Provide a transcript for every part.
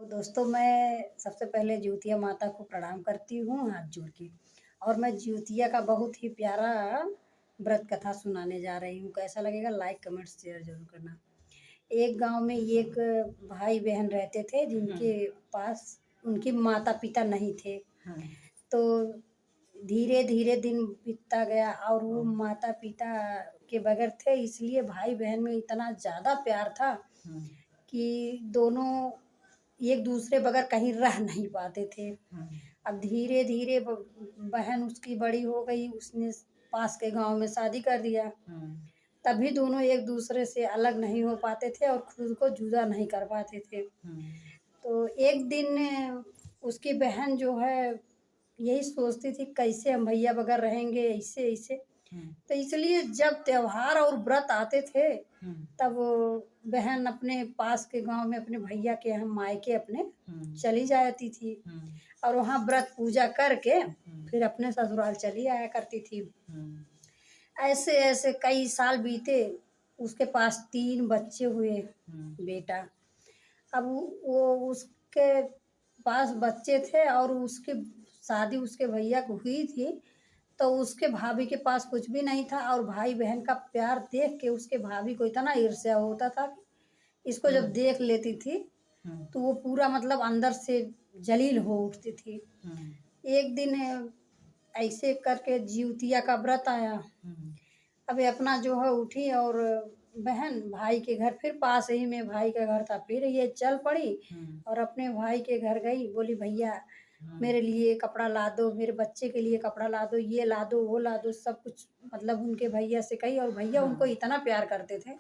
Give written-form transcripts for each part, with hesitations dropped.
तो दोस्तों, मैं सबसे पहले ज्योतिया माता को प्रणाम करती हूँ हाथ जोड़ के। और मैं ज्योतिया का बहुत ही प्यारा व्रत कथा सुनाने जा रही हूँ। कैसा लगेगा लाइक कमेंट शेयर जरूर करना। एक गांव में एक भाई बहन रहते थे जिनके पास उनके माता पिता नहीं थे। तो धीरे धीरे दिन बीतता गया और वो माता पिता के बगैर थे, इसलिए भाई बहन में इतना ज़्यादा प्यार था कि दोनों एक दूसरे बगैर कहीं रह नहीं पाते थे। अब धीरे धीरे बहन उसकी बड़ी हो गई, उसने पास के गांव में शादी कर दिया। तभी दोनों एक दूसरे से अलग नहीं हो पाते थे और खुद को जुदा नहीं कर पाते थे। तो एक दिन उसकी बहन जो है यही सोचती थी कैसे हम भैया बगैर रहेंगे, ऐसे ऐसे। तो इसलिए जब त्योहार और व्रत आते थे तब बहन अपने पास के गांव में अपने भैया के यहाँ मायके अपने चली जाती थी और वहाँ व्रत पूजा करके फिर अपने ससुराल चली आया करती थी। ऐसे ऐसे कई साल बीते। उसके पास 3 बच्चे हुए बेटा। अब वो उसके पास बच्चे थे और उसकी शादी उसके भैया को हुई थी। तो उसके भाभी के पास कुछ भी नहीं था और भाई बहन का प्यार देख के उसके भाभी को इतना ईर्ष्या होता था कि इसको जब देख लेती थी तो वो पूरा मतलब अंदर से जलील हो उठती थी। एक दिन ऐसे करके जिउतिया का व्रत आया। अभी अपना जो है उठी और बहन भाई के घर, फिर पास ही में भाई का घर था, फिर ये चल पड़ी और अपने भाई के घर गई। बोली भैया मेरे लिए कपड़ा ला दो, मेरे बच्चे के लिए कपड़ा ला दो, ये ला दो वो ला दो, सब कुछ मतलब उनके भैया से कही। और भैया उनको इतना प्यार करते थे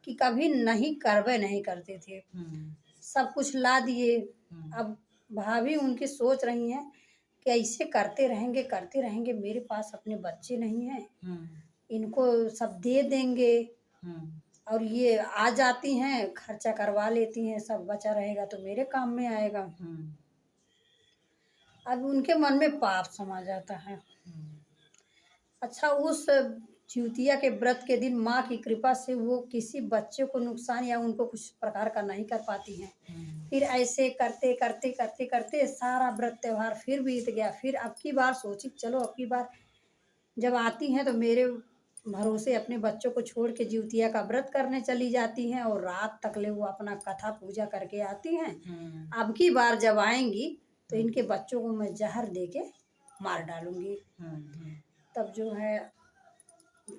कि कभी नहीं करवे नहीं करते थे, सब कुछ ला दिए। अब भाभी उनकी सोच रही हैं कि ऐसे करते रहेंगे, मेरे पास अपने बच्चे नहीं हैं, इनको सब दे देंगे और ये आ जाती हैं खर्चा करवा लेती हैं, सब बचा रहेगा तो मेरे काम में आएगा। अब उनके मन में पाप समा जाता है। अच्छा, उस जिउतिया के व्रत के दिन माँ की कृपा से वो किसी बच्चे को नुकसान या उनको कुछ प्रकार का नहीं कर पाती हैं। फिर ऐसे करते करते करते करते सारा व्रत त्योहार फिर बीत गया। फिर अब की बार सोची चलो अब की बार जब आती हैं तो मेरे भरोसे अपने बच्चों को छोड़ के जिउतिया का व्रत करने चली जाती हैं और रात तक ले वो अपना कथा पूजा करके आती हैं। अब की बार जब आएंगी तो इनके बच्चों को मैं जहर दे के मार डालूंगी। तब जो है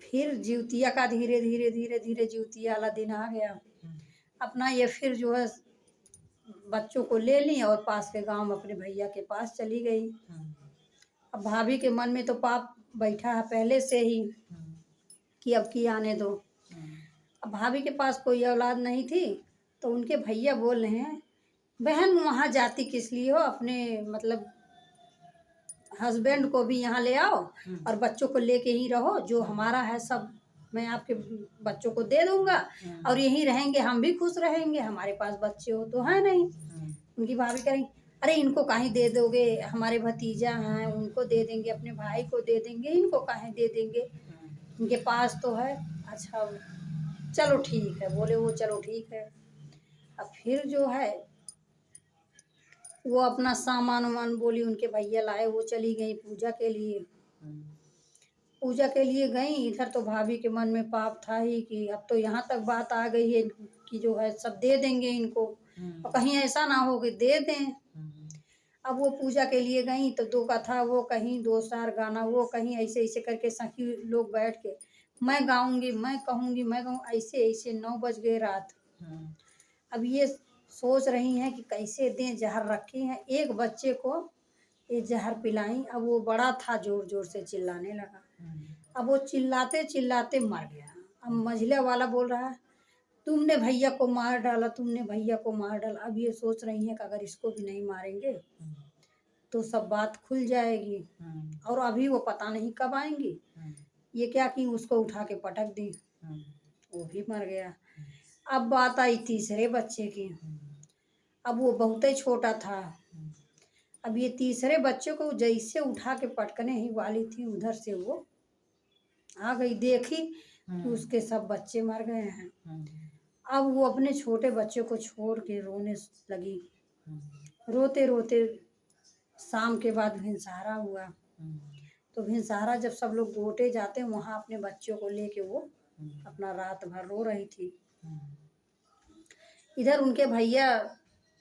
फिर जिउतिया का धीरे धीरे धीरे धीरे जिउतिया वाला दिन आ गया। अपना ये फिर जो है बच्चों को ले ली और पास के गांव में अपने भैया के पास चली गई। अब भाभी के मन में तो पाप बैठा है पहले से ही कि अब की आने दो। अब भाभी के पास कोई औलाद नहीं थी तो उनके भैया बोल रहे हैं बहन वहाँ जाती किस लिए हो, अपने मतलब हस्बैंड को भी यहाँ ले आओ और बच्चों को लेके ही रहो, जो हमारा है सब मैं आपके बच्चों को दे दूंगा और यहीं रहेंगे, हम भी खुश रहेंगे, हमारे पास बच्चे हो तो है नहीं। उनकी भाभी कह रही अरे इनको काहे दे दोगे, हमारे भतीजा हैं उनको दे देंगे, अपने भाई को दे देंगे, इनको काहे दे देंगे, इनके पास तो है। अच्छा चलो ठीक है, बोले वो चलो ठीक है। अब फिर जो है वो अपना सामान वामान बोली उनके भैया लाए, वो चली गई पूजा के लिए। पूजा के लिए गई, इधर तो भाभी के मन में पाप था ही कि अब तो यहाँ तक बात आ गई है कि जो है सब दे देंगे इनको और कहीं ऐसा ना हो कि दे दें। अब वो पूजा के लिए गई तो दो कथा वो कहीं, दो चार गाना वो कहीं, ऐसे ऐसे करके सखी लोग बैठ के मैं गाऊंगी, मैं कहूँगी, मैं कहूँ, ऐसे ऐसे 9 बज गए रात। अब ये सोच रही हैं कि कैसे दें, जहर रखी हैं एक बच्चे को ये जहर पिलाई। अब वो बड़ा था, जोर जोर से चिल्लाने लगा। अब वो चिल्लाते चिल्लाते मर गया। अब मझिला वाला बोल रहा है तुमने भैया को मार डाला, तुमने भैया को मार डाला। अब ये सोच रही हैं कि अगर इसको भी नहीं मारेंगे तो सब बात खुल जाएगी और अभी वो पता नहीं कब आएंगी। ये क्या कि उसको उठा के पटक दी, वो भी मर गया। अब बात आई तीसरे बच्चे की। अब वो बहुत ही छोटा था। अब ये तीसरे बच्चे को जैसे उठा के पटकने ही वाली थी, उधर से वो आ गई, देखी कि उसके सब बच्चे मर गए हैं। अब वो अपने छोटे बच्चे को छोड़ के रोने लगी। रोते रोते शाम के बाद भिनसारा हुआ। तो भिनसारा जब सब लोग गोटे जाते हैं वहाँ अपने बच्चों को लेके वो अपना रात भर रो रही थी। इधर उनके भैया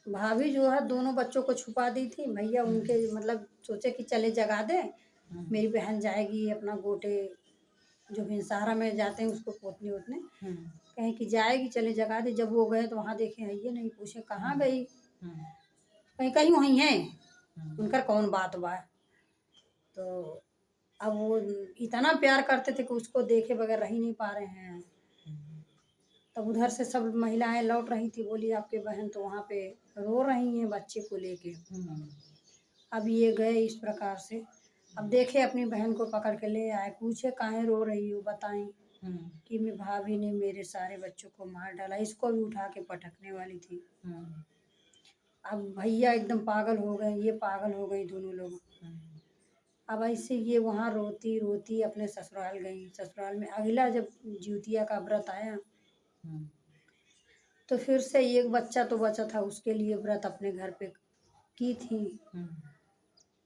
भाभी जो है दोनों बच्चों को छुपा दी थी। भैया उनके मतलब सोचे कि चले जगा दे, मेरी बहन जाएगी अपना गोटे जो भिनसारा में जाते हैं उसको पोतने वोतने, कहीं कि जाएगी चले जगा दे। जब वो गए तो वहाँ देखे है ये नहीं, पूछे कहाँ गई, कहीं कहीं वहीं है, उनका कौन बात बा। तो अब वो इतना प्यार करते थे कि उसको देखे बगैर रह ही नहीं पा रहे हैं। तब उधर से सब महिलाएं लौट रही थी, बोली आपके बहन तो वहाँ पे रो रही हैं बच्चे को लेके। अब ये गए इस प्रकार से, अब देखे अपनी बहन को पकड़ के ले आए, पूछे काहे रो रही हो, बताई कि मैं भाभी ने मेरे सारे बच्चों को मार डाला, इसको भी उठा के पटकने वाली थी। अब भैया एकदम पागल हो गए, ये पागल हो गई दोनों लोग। अब ऐसे ये वहाँ रोती रोती अपने ससुराल गई। ससुराल में अगला जब जिउतिया का व्रत आया तो फिर से एक बच्चा तो बचा था, उसके लिए व्रत अपने घर पे की थी,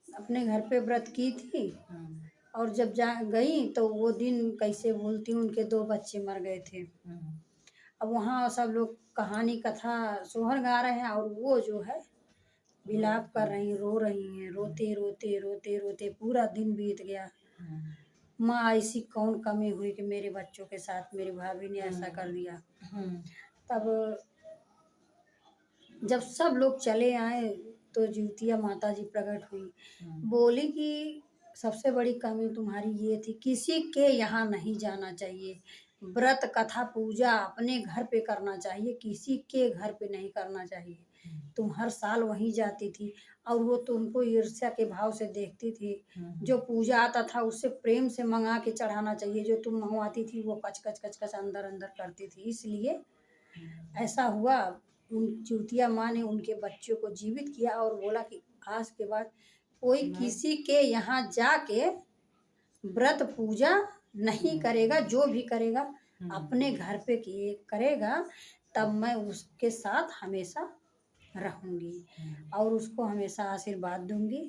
अपने घर पे व्रत की थी। और जब जा गई तो वो दिन कैसे भूलती हूँ, उनके 2 बच्चे मर गए थे। अब वहाँ सब लोग कहानी कथा सोहर गा रहे हैं और वो जो है विलाप कर रही, रो रही हैं, रोते रोते रोते रोते पूरा दिन बीत गया। माँ ऐसी कौन कमी हुई कि मेरे बच्चों के साथ मेरी भाभी ने ऐसा कर दिया। तब जब सब लोग चले आए तो जिउतिया माता जी प्रकट हुई, बोली कि सबसे बड़ी कमी तुम्हारी ये थी, किसी के यहाँ नहीं जाना चाहिए, व्रत कथा पूजा अपने घर पे करना चाहिए, किसी के घर पे नहीं करना चाहिए। तुम हर साल वहीं जाती थी और वो तुमको ईर्ष्या के भाव से देखती थी। जो पूजा आता था उससे प्रेम से मंगा के चढ़ाना चाहिए, जो तुम मंगवाती थी वो कच कच कच कच अंदर अंदर करती थी। इसलिए ऐसा हुआ। उन जिउतिया माँ ने उनके बच्चों को जीवित किया और बोला कि आज के बाद कोई किसी के यहाँ जाके व्रत पूजा नहीं करेगा, जो भी करेगा अपने घर पे किए करेगा, तब मैं उसके साथ हमेशा रहूँगी और उसको हमेशा आशीर्वाद दूंगी।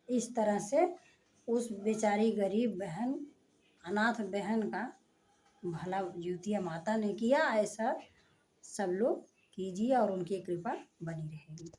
इस तरह से उस बेचारी गरीब बहन, अनाथ बहन का भला जिउतिया माता ने किया। ऐसा सब लोग कीजिए और उनकी कृपा बनी रहेगी।